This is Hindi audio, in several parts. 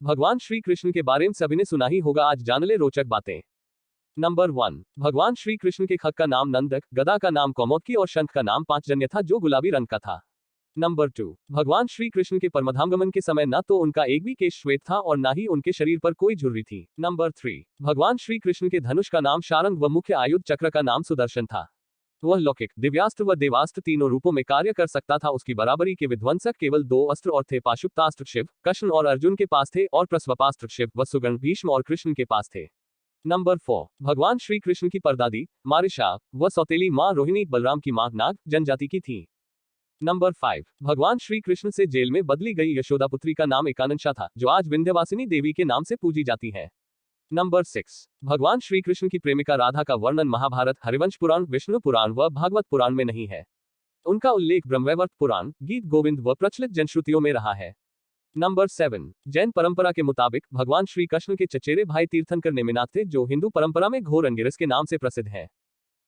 भगवान श्री कृष्ण के बारे में सभी ने सुना ही होगा, आज जान ले रोचक बातें। नंबर 1, भगवान श्री कृष्ण के खग का नाम नंदक, गदा का नाम कौमुदकी और शंख का नाम पांचजन्य था जो गुलाबी रंग का था। नंबर 2, भगवान श्री कृष्ण के परमधामगमन के समय न तो उनका एक भी केश श्वेत था और न ही उनके शरीर पर कोई झुर्री थी। नंबर 3, भगवान श्री कृष्ण के धनुष का नाम शारंग व मुख्य आयुध चक्र का नाम सुदर्शन था। वह लौकिक, दिव्यास्त्र व देवास्त्र तीनों रूपों में कार्य कर सकता था। उसकी बराबरी के विध्वंसक केवल 2 अस्त्र और थे, पाशुपतास्त्र शिव, कृष्ण और अर्जुन के पास थे और प्रस्वपास्त्र शिव व सुगण भीष्म और कृष्ण के पास थे। नंबर 4, भगवान श्री कृष्ण की परदादी मारिशा व सौतेली मां रोहिणी बलराम की मां नाग जनजाति की थी। नंबर 5, भगवान श्री कृष्ण से जेल में बदली गई यशोदा पुत्री का नाम एकानंशा था जो आज विंध्यवासिनी देवी के नाम से पूजी जाती है। नंबर 6, भगवान श्री कृष्ण की प्रेमिका राधा का वर्णन महाभारत, हरिवंश पुराण, विष्णु पुराण व भागवत पुराण में नहीं है। उनका उल्लेख ब्रह्मवैवर्त पुराण, गीत गोविंद व प्रचलित जनश्रुतियों में रहा है। नंबर 7, जैन परंपरा के मुताबिक भगवान श्री कृष्ण के चचेरे भाई तीर्थंकर नेमिनाथ थे जो हिंदू परंपरा में घोर अंगिरस के नाम से प्रसिद्ध है।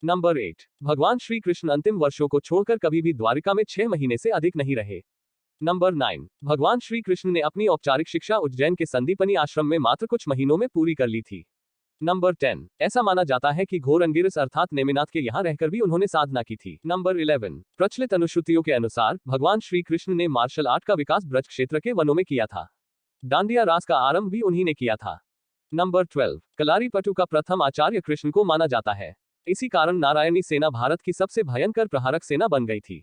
नंबर 8, भगवान श्री कृष्ण अंतिम वर्षों को छोड़कर कभी भी द्वारिका में 6 महीने से अधिक नहीं रहे। नंबर 9, भगवान श्री कृष्ण ने अपनी औपचारिक शिक्षा उज्जैन के संदीपनी आश्रम में मात्र कुछ महीनों में पूरी कर ली थी। नंबर 10, ऐसा माना जाता है कि घोर अंगिरस अर्थात नेमिनाथ के यहाँ रहकर भी उन्होंने साधना की थी। नंबर 11, प्रचलित अनुश्रुतियों के अनुसार भगवान श्री कृष्ण ने मार्शल आर्ट का विकास ब्रज क्षेत्र के वनों में किया था। डांडिया रास का आरंभ भी उन्हीं ने किया था। नंबर 12, कलारीपटु का प्रथम आचार्य कृष्ण को माना जाता है। इसी कारण नारायणी सेना भारत की सबसे भयंकर प्रहारक सेना बन गई थी।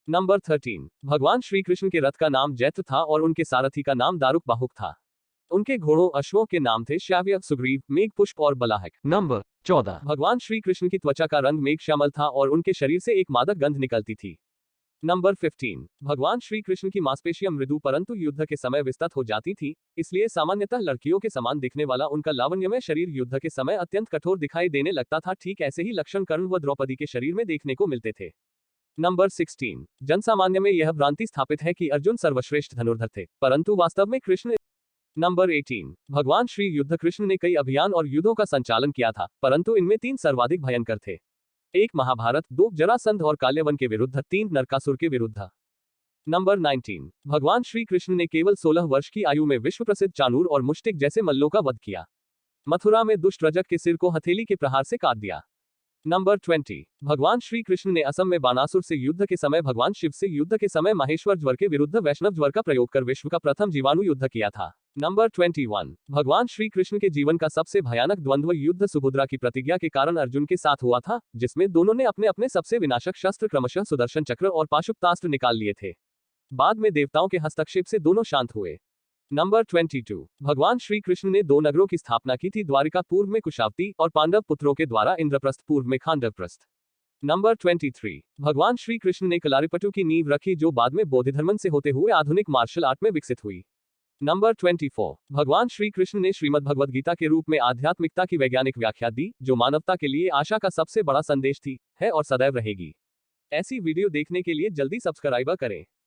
नंबर 13, भगवान श्री कृष्ण के रथ का नाम जैत्र था और उनके सारथी का नाम दारुक बाहुक था। उनके घोड़ों अश्वों के नाम थे श्याव्य, सुग्रीव, मेघपुष्प और बलाहक। नंबर 14, भगवान श्री कृष्ण की त्वचा का रंग मेघ श्यामल था और उनके शरीर से एक मादक गंध निकलती थी। नंबर 15, भगवान श्री कृष्ण की मांसपेशियां मृदु परंतु युद्ध के समय विस्तृत हो जाती थी, इसलिए सामान्यतः लड़कियों के समान दिखने वाला उनका लावण्यमय शरीर युद्ध के समय अत्यंत कठोर दिखाई देने लगता था। ठीक ऐसे ही लक्षण कर्ण व द्रौपदी के शरीर में देखने को मिलते थे। नंबर 16, जनसामान्य में यह भ्रांति स्थापित है कि अर्जुन सर्वश्रेष्ठ धनुर्धर थे, परंतु वास्तव में कृष्ण। नंबर 18, भगवान श्री युद्ध कृष्ण ने कई अभियान और युद्धों का संचालन किया था, परंतु इनमें 3 सर्वाधिक भयंकर थे। 1 महाभारत, 2 जरासंध और काल्यवन के विरुद्ध, 3 नरकासुर के विरुद्ध। नंबर 19, भगवान श्री कृष्ण ने केवल 16 वर्ष की आयु में विश्व प्रसिद्ध चाणूर और मुष्टिक जैसे मल्लों का वध किया। मथुरा में दुष्ट रजक के सिर को हथेली के प्रहार से काट दिया। नंबर 20, भगवान श्री कृष्ण ने असम में बानासुर से युद्ध के समय भगवान शिव से युद्ध के समय माहेश्वर ज्वर के विरुद्ध वैष्णव ज्वर का प्रयोग कर विश्व का प्रथम जीवाणु युद्ध किया था। नंबर 21, भगवान श्री कृष्ण के जीवन का सबसे भयानक द्वंद्व युद्ध सुभद्रा की प्रतिज्ञा के कारण अर्जुन के साथ हुआ था, जिसमें दोनों ने अपने अपने सबसे विनाशक शस्त्र क्रमशः सुदर्शन चक्र और पाशुपतास्त्र निकाल लिए थे। बाद में देवताओं के हस्तक्षेप से दोनों शांत हुए। नंबर 22, भगवान श्री कृष्ण ने 2 नगरों की स्थापना की थी, द्वारिका पूर्व में कुशावती और पांडव पुत्रों के द्वारा इंद्रप्रस्थ पूर्व में खांडवप्रस्थ। नंबर 23, भगवान श्री कृष्ण ने कलारीपटु की नींव रखी जो बाद में बोधिधर्मन से होते हुए आधुनिक मार्शल आर्ट में विकसित हुई। नंबर 24, भगवान श्री कृष्ण ने श्रीमद् भगवद गीता के रूप में आध्यात्मिकता की वैज्ञानिक व्याख्या दी जो मानवता के लिए आशा का सबसे बड़ा संदेश थी, है और सदैव रहेगी। ऐसी वीडियो देखने के लिए जल्दी सब्सक्राइब करें।